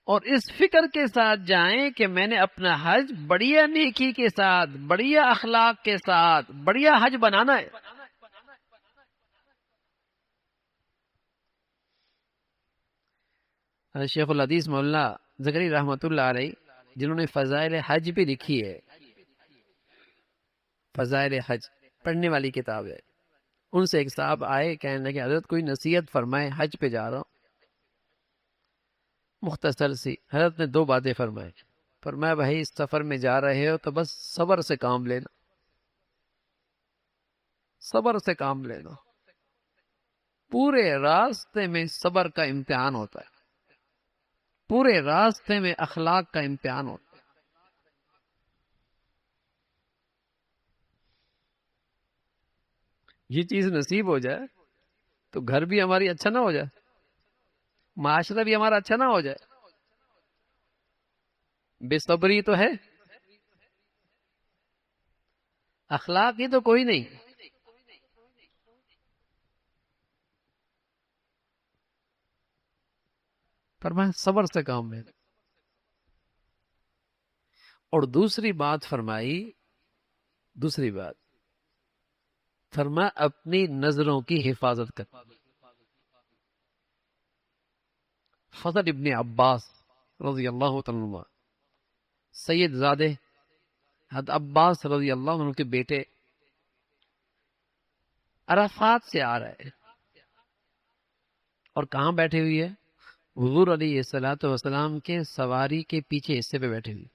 اور اس فکر کے ساتھ جائیں کہ میں نے اپنا حج بڑھیا نیکی کے ساتھ، بڑھیا اخلاق کے ساتھ، بڑھیا حج بنانا ہے۔ شیخ الحدیث مولانا زکریا رحمۃ اللہ علیہ، جنہوں نے فضائل حج بھی لکھی ہے، فضائل حج پڑھنے والی کتاب ہے، ان سے ایک صاحب آئے، کہنے لگے حضرت کوئی نصیحت فرمائے، حج پہ جا رہا ہوں۔ مختصر سی حضرت نے 2 باتیں فرمائے، فرمایا بھائی اس سفر میں جا رہے ہو تو بس صبر سے کام لینا، صبر سے کام لینا، پورے راستے میں صبر کا امتحان ہوتا ہے، پورے راستے میں اخلاق کا امتحان ہوتا ہے۔ یہ چیز نصیب ہو جائے تو گھر بھی ہماری اچھا نہ ہو جائے، معاشرہ بھی ہمارا اچھا نہ ہو جائے۔ بے صبری تو ہے، اخلاق ہی تو کوئی نہیں۔ فرمایا صبر سے کام لینا، اور دوسری بات فرمائی، دوسری بات فرمایا اپنی نظروں کی حفاظت کر۔ فضل ابن عباس رضی اللہ تعالیٰ عنہ، سید زادے حضرت عباس رضی اللہ عنہ کے بیٹے، عرفات سے آ رہے ہیں، اور کہاں بیٹھے ہوئی ہے؟ حضور علیہ الصلوۃ والسلام کے سواری کے پیچھے حصے پہ بیٹھے ہوئی۔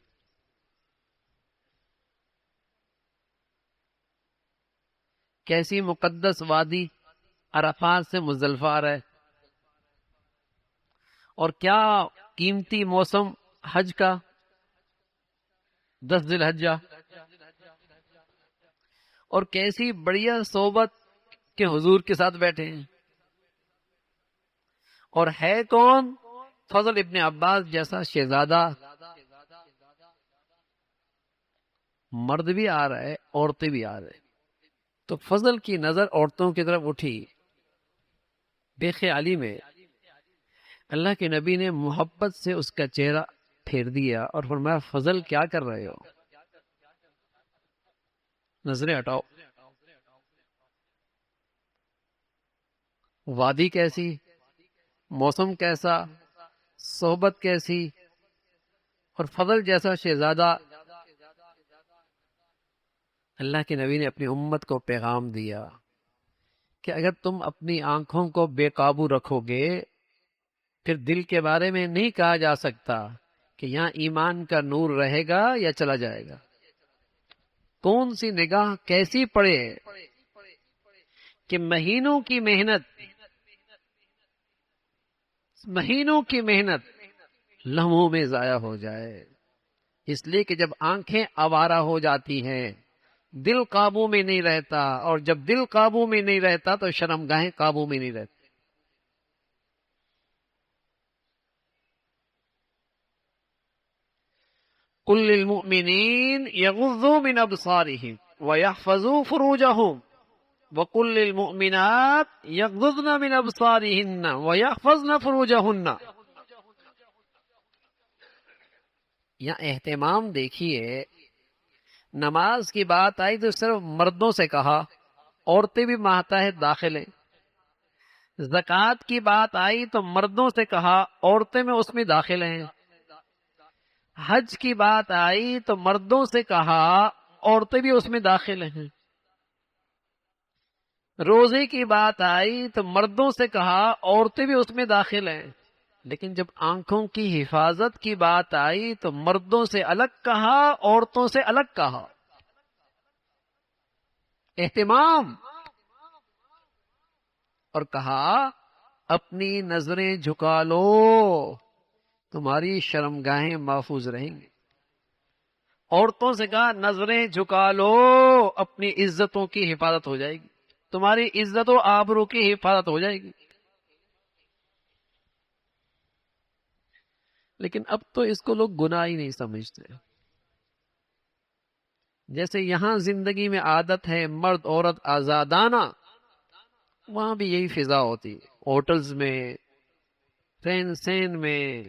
کیسی مقدس وادی عرفات سے مزدلفہ آ رہا ہے، اور کیا قیمتی موسم حج کا، 10 ذی الحجہ، اور کیسی بڑھیا صحبت کے حضور کے ساتھ بیٹھے ہیں، اور ہے کون؟ فضل ابن عباس جیسا شہزادہ، مرد بھی آ رہا ہے، عورتیں بھی آ رہے ہیں۔ تو فضل کی نظر عورتوں کی طرف اٹھی، بے خیالی میں اللہ کے نبی نے محبت سے اس کا چہرہ پھیر دیا اور فرمایا فضل کیا کر رہے ہو، نظریں ہٹاؤ۔ وادی کیسی، موسم کیسا، صحبت کیسی، اور فضل جیسا شہزادہ۔ اللہ کے نبی نے اپنی امت کو پیغام دیا کہ اگر تم اپنی آنکھوں کو بے قابو رکھو گے، پھر دل کے بارے میں نہیں کہا جا سکتا کہ یہاں ایمان کا نور رہے گا یا چلا جائے گا۔ کون سی نگاہ کیسی پڑے کہ مہینوں کی محنت لمحوں میں ضائع ہو جائے۔ اس لیے کہ جب آنکھیں آوارہ ہو جاتی ہیں دل قابو میں نہیں رہتا، اور جب دل قابو میں نہیں رہتا تو شرمگاہیں قابو میں نہیں رہتی۔ قل للمؤمنین یغضوا من ابصارهم ویحفظوا فروجهم وقل للمؤمنات یغضضن من ابصارهن ویحفظن فروجهن۔ یہاں اہتمام دیکھیے، نماز کی بات آئی تو صرف مردوں سے کہا، عورتیں بھی ماتحت داخل ہیں۔ زکوٰۃ کی بات آئی تو مردوں سے کہا، عورتیں میں اس میں داخل ہیں۔ حج کی بات آئی تو مردوں سے کہا، عورتیں بھی اس میں داخل ہیں۔ روزے کی بات آئی تو مردوں سے کہا، عورتیں بھی اس میں داخل ہیں۔ لیکن جب آنکھوں کی حفاظت کی بات آئی تو مردوں سے الگ کہا، عورتوں سے الگ کہا۔ اہتمام، اور کہا اپنی نظریں جھکا لو، تمہاری شرمگاہیں محفوظ رہیں گی۔ عورتوں سے کہا نظریں جھکا لو، اپنی عزتوں کی حفاظت ہو جائے گی، تمہاری عزت و آبرو کی حفاظت ہو جائے گی۔ لیکن اب تو اس کو لوگ گناہ ہی نہیں سمجھتے۔ جیسے یہاں زندگی میں عادت ہے مرد عورت آزادانہ، وہاں بھی یہی فضا ہوتی ہے، ہوٹلز میں، رہن سہن میں۔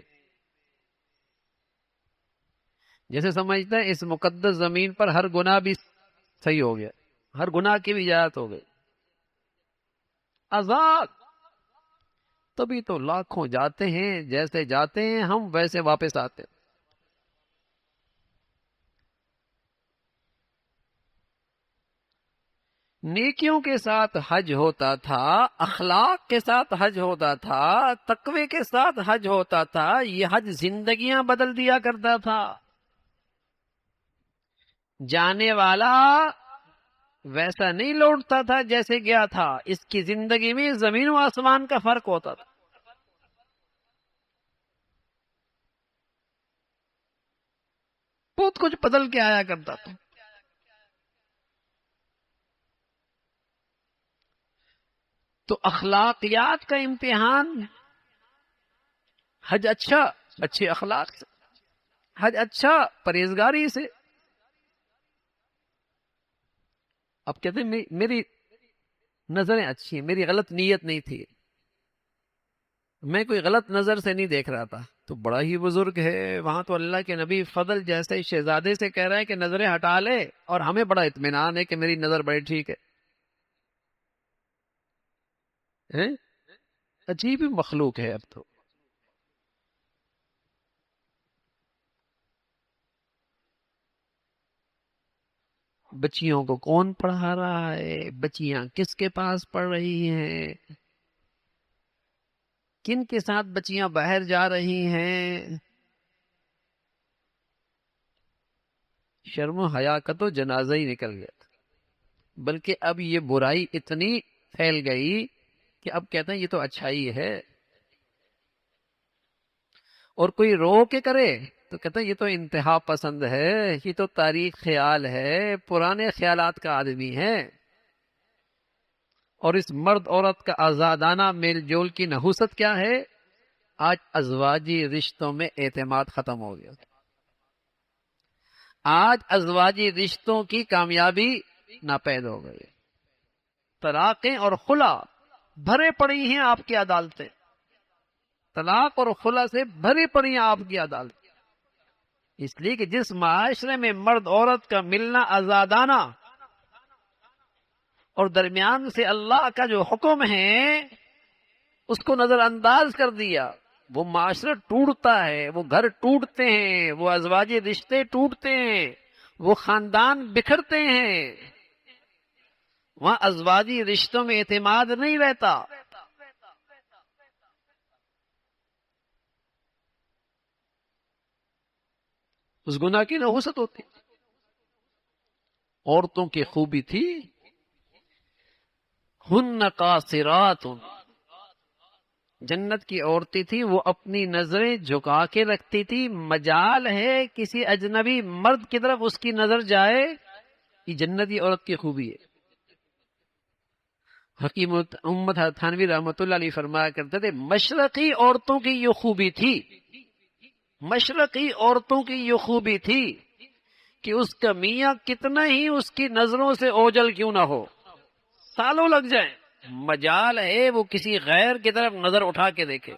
جیسے سمجھتے ہیں اس مقدس زمین پر ہر گناہ بھی صحیح ہو گیا، ہر گناہ کی بھی اجازت ہو گئی، آزاد۔ تبھی تو لاکھوں جاتے ہیں، جیسے جاتے ہیں ہم ویسے واپس آتے ہیں۔ نیکیوں کے ساتھ حج ہوتا تھا، اخلاق کے ساتھ حج ہوتا تھا، تقوی کے ساتھ حج ہوتا تھا۔ یہ حج زندگیاں بدل دیا کرتا تھا۔ جانے والا ویسا نہیں لوٹتا تھا جیسے گیا تھا، اس کی زندگی میں زمین و آسمان کا فرق ہوتا تھا۔ بہت کچھ بدل کے آیا کرتا تھا۔ تو اخلاقیات کا امتحان، حج اچھا اچھے اخلاق سے، حج اچھا پرہیزگاری سے۔ اب کہتے ہیں میری نظریں اچھی ہیں، میری غلط نیت نہیں تھی، میں کوئی غلط نظر سے نہیں دیکھ رہا تھا۔ تو بڑا ہی بزرگ ہے، وہاں تو اللہ کے نبی فضل جیسے شہزادے سے کہہ رہا ہے کہ نظریں ہٹا لے، اور ہمیں بڑا اطمینان ہے کہ میری نظر بڑی ٹھیک ہے۔ عجیب مخلوق ہے اب تو۔ بچیوں کو کون پڑھا رہا ہے؟ بچیاں کس کے پاس پڑھ رہی ہیں؟ کن کے ساتھ بچیاں باہر جا رہی ہیں؟ شرم و حیا کا تو جنازہ ہی نکل گیا تھا۔ بلکہ اب یہ برائی اتنی پھیل گئی کہ اب کہتے ہیں یہ تو اچھائی ہے، اور کوئی رو کے کرے تو کہتے ہیں یہ تو انتہا پسند ہے، یہ تو تاریخ خیال ہے، پرانے خیالات کا آدمی ہے۔ اور اس مرد عورت کا آزادانہ میل جول کی نحوست کیا ہے؟ آج ازواجی رشتوں میں اعتماد ختم ہو گیا۔ آج ازواجی رشتوں کی کامیابی ناپید ہو گئی۔ طلاقیں اور خلا بھرے پڑی ہیں آپ کی عدالتیں، طلاق اور خلا سے بھری پڑی ہیں آپ کی عدالتیں۔ اس لیے کہ جس معاشرے میں مرد عورت کا ملنا آزادانہ، اور درمیان سے اللہ کا جو حکم ہے اس کو نظر انداز کر دیا، وہ معاشرہ ٹوٹتا ہے، وہ گھر ٹوٹتے ہیں، وہ ازواجی رشتے ٹوٹتے ہیں، وہ خاندان بکھرتے ہیں، وہاں ازواجی رشتوں میں اعتماد نہیں رہتا۔ اس گناہ کی نحوست ہوتی۔ عورتوں کی خوبی تھی ہن قاصرات، جنت کی عورتیں تھی، وہ اپنی نظریں جھکا کے رکھتی تھی۔ مجال ہے کسی اجنبی مرد کی طرف اس کی نظر جائے یہ جنتی عورت کی خوبی ہے۔ حکیم امت تھانوی رحمۃ اللہ علیہ فرمایا کرتے تھے مشرقی عورتوں کی یہ خوبی تھی، مشرقی عورتوں کی یہ خوبی تھی کہ اس کا میاں کتنا ہی اس کی نظروں سے اوجل کیوں نہ ہو، سالوں لگ جائیں، مجال ہے وہ کسی غیر کی طرف نظر اٹھا کے دیکھے۔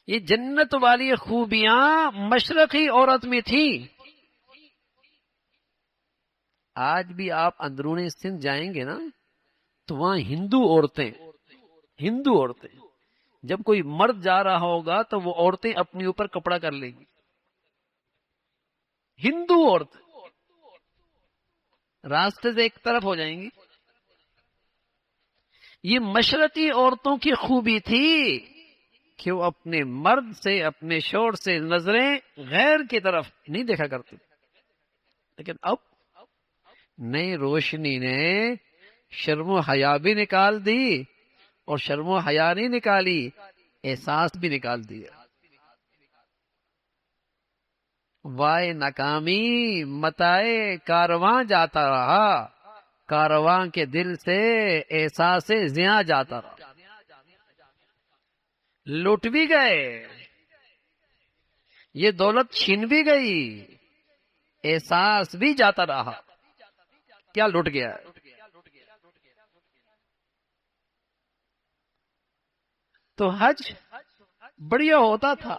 یہ جنت والی خوبیاں مشرقی عورت میں تھی۔ آج بھی آپ اندرون سندھ جائیں گے نا تو وہاں ہندو عورتیں جب کوئی مرد جا رہا ہوگا تو وہ عورتیں اپنے اوپر کپڑا کر لیں گی، ہندو عورتیں راستے سے ایک طرف ہو جائیں گی۔ یہ مشرقی عورتوں کی خوبی تھی کہ وہ اپنے مرد سے، اپنے شوہر سے نظریں غیر کی طرف نہیں دیکھا کرتی۔ لیکن اب نئی روشنی نے شرم و حیا بھی نکال دی، اور شرم و حیا نہیں نکالی، احساس بھی نکال دیا۔ وائے ناکامی متائے کارواں جاتا رہا، کارواں کے دل سے احساس زیاں جاتا رہا۔ لوٹ بھی گئے، یہ دولت چھین بھی گئی، احساس بھی جاتا رہا۔ کیا لٹ گیا؟ تو حج بڑھیا ہوتا تھا،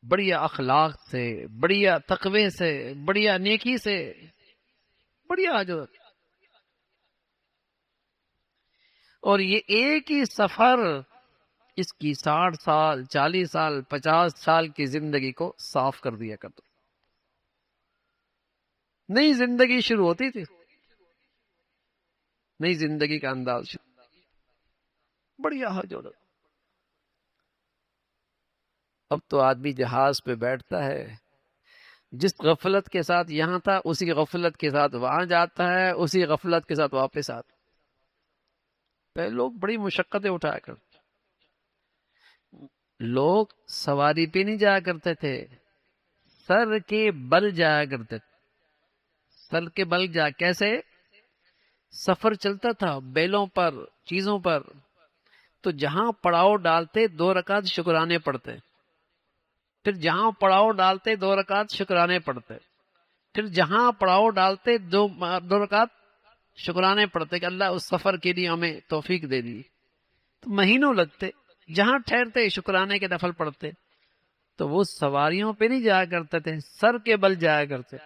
بڑھیا اخلاق سے، بڑھیا تقوی سے، بڑھیا نیکی سے، بڑھیا حج ہوتا۔ اور یہ ایک ہی سفر اس کی 60 سال، 40 سال، 50 سال کی زندگی کو صاف کر دیا کرتا۔ نئی زندگی شروع ہوتی تھی، نئی زندگی کا انداز شروع، بڑھیا حج ہوتا۔ اب تو آدمی جہاز پہ بیٹھتا ہے، جس غفلت کے ساتھ یہاں تھا اسی غفلت کے ساتھ وہاں جاتا ہے، اسی غفلت کے ساتھ واپس آتا۔ پہلے لوگ بڑی مشقتیں اٹھایا کرتے، لوگ سواری پہ نہیں جایا کرتے تھے، سر کے بل جایا کرتے تھے۔ سر کے بل جا کیسے؟ سفر چلتا تھا بیلوں پر، چیزوں پر، تو جہاں پڑاؤ ڈالتے 2 رکعت شکرانے پڑھتے، پھر جہاں پڑاؤ ڈالتے 2 رکعت شکرانے پڑھتے، پھر جہاں پڑاؤ ڈالتے 2 رکعت شکرانے پڑھتے کہ اللہ اس سفر کے لیے ہمیں توفیق دے دی۔ تو مہینوں لگتے، جہاں ٹھہرتے شکرانے کے نفل پڑھتے۔ تو وہ سواریوں پہ نہیں جایا کرتے تھے، سر کے بل جایا کرتے،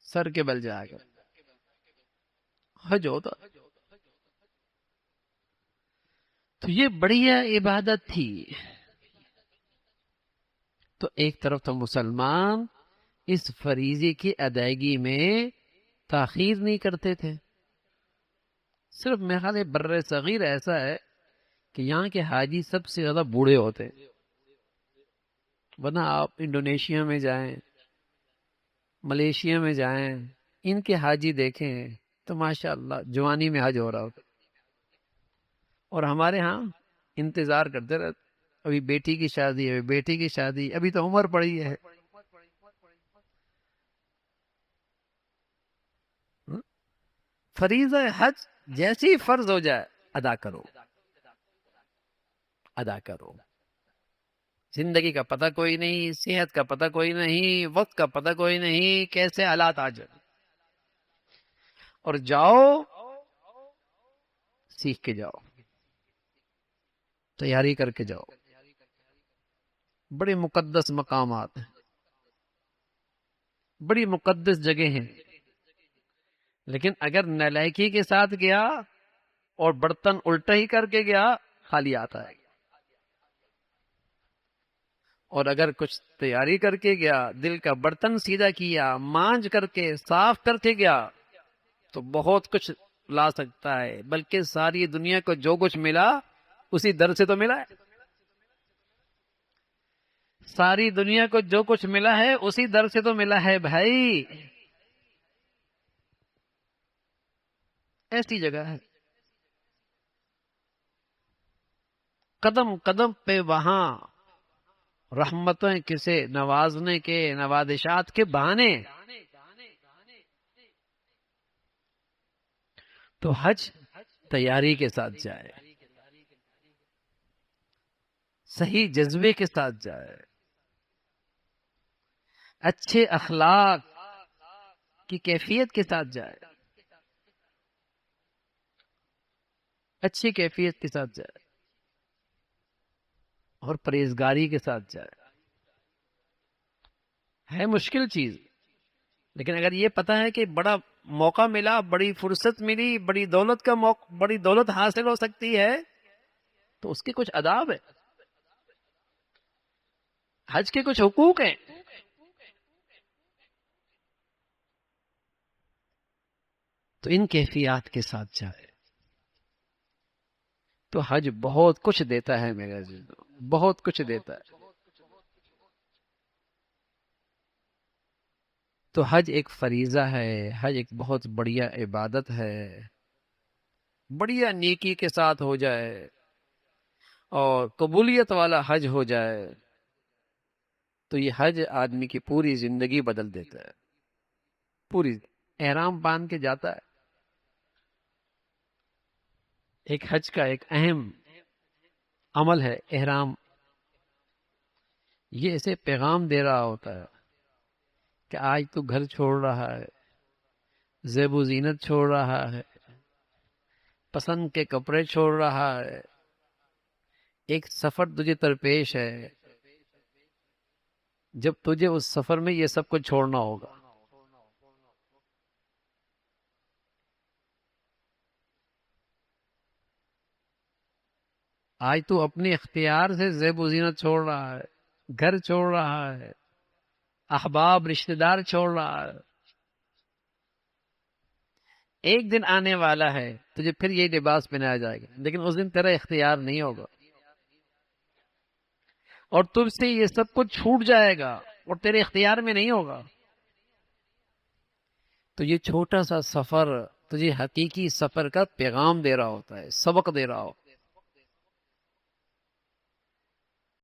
سر کے بل جایا کرتے حج ہوتا۔ تو یہ بڑھیا عبادت تھی۔ تو ایک طرف تو مسلمان اس فریضے کی ادائیگی میں تاخیر نہیں کرتے تھے۔ صرف میرے خیال ہے بر صغیر ایسا ہے کہ یہاں کے حاجی سب سے زیادہ بوڑھے ہوتے ہیں، ورنہ آپ انڈونیشیا میں جائیں، ملیشیا میں جائیں، ان کے حاجی دیکھیں تو ماشاءاللہ جوانی میں حج ہو رہا ہوتا، اور ہمارے ہاں انتظار کرتے رہتے، ابھی بیٹی کی شادی، ابھی بیٹی کی شادی، ابھی تو عمر پڑی ہے۔ فریضہ حج جیسی فرض ہو جائے ادا کرو، ادا کرو۔ زندگی کا پتہ کوئی نہیں، صحت کا پتہ کوئی نہیں، وقت کا پتہ کوئی نہیں، کیسے حالات آ جائیں، اور جاؤ سیکھ کے جاؤ، تیاری کر کے جاؤ۔ بڑے مقدس مقامات ہیں، بڑی مقدس جگہ ہیں، لیکن اگر نالائکی کے ساتھ گیا اور برتن الٹا ہی کر کے گیا خالی آتا ہے، اور اگر کچھ تیاری کر کے گیا، دل کا برتن سیدھا کیا، مانج کر کے صاف کر کے گیا تو بہت کچھ لا سکتا ہے، بلکہ ساری دنیا کو جو کچھ ملا اسی در سے تو ملا ہے، ساری دنیا کو جو کچھ ملا ہے اسی در سے تو ملا ہے بھائی، ایسی جگہ ہے۔ قدم قدم پہ وہاں رحمتیں کسے نوازنے کے، نوازشات کے بہانے. تو حج تیاری کے ساتھ جائے، صحیح جذبے کے ساتھ جائے، اچھے اخلاق کی کیفیت کے ساتھ جائے، اچھی کیفیت کے ساتھ جائے اور پرہیزگاری کے ساتھ جائے. ہے مشکل چیز، لیکن اگر یہ پتا ہے کہ بڑا موقع ملا، بڑی فرصت ملی، بڑی دولت کا موقع، بڑی دولت حاصل ہو سکتی ہے، تو اس کے کچھ آداب ہیں، حج کے کچھ حقوق ہیں. تو ان کیفیات کے ساتھ جائے تو حج بہت کچھ دیتا ہے میرے عزیزو، بہت کچھ دیتا ہے. تو حج ایک فریضہ ہے، حج ایک بہت بڑھیا عبادت ہے. بڑھیا نیکی کے ساتھ ہو جائے اور قبولیت والا حج ہو جائے تو یہ حج آدمی کی پوری زندگی بدل دیتا ہے. پوری احرام باندھ کے جاتا ہے. ایک حج کا ایک اہم عمل ہے احرام. یہ اسے پیغام دے رہا ہوتا ہے کہ آج تو گھر چھوڑ رہا ہے، زیب و زینت چھوڑ رہا ہے، پسند کے کپڑے چھوڑ رہا ہے، ایک سفر تجھے درپیش ہے. جب تجھے اس سفر میں یہ سب کچھ چھوڑنا ہوگا. آج تو اپنے اختیار سے زیب و زینت چھوڑ رہا ہے، گھر چھوڑ رہا ہے، احباب رشتہ دار چھوڑ رہا ہے. ایک دن آنے والا ہے تجھے پھر یہ لباس پہنایا جائے گا، لیکن اس دن تیرا اختیار نہیں ہوگا اور تجھ سے یہ سب کچھ چھوٹ جائے گا اور تیرے اختیار میں نہیں ہوگا. تو یہ چھوٹا سا سفر تجھے حقیقی سفر کا پیغام دے رہا ہوتا ہے، سبق دے رہا ہو.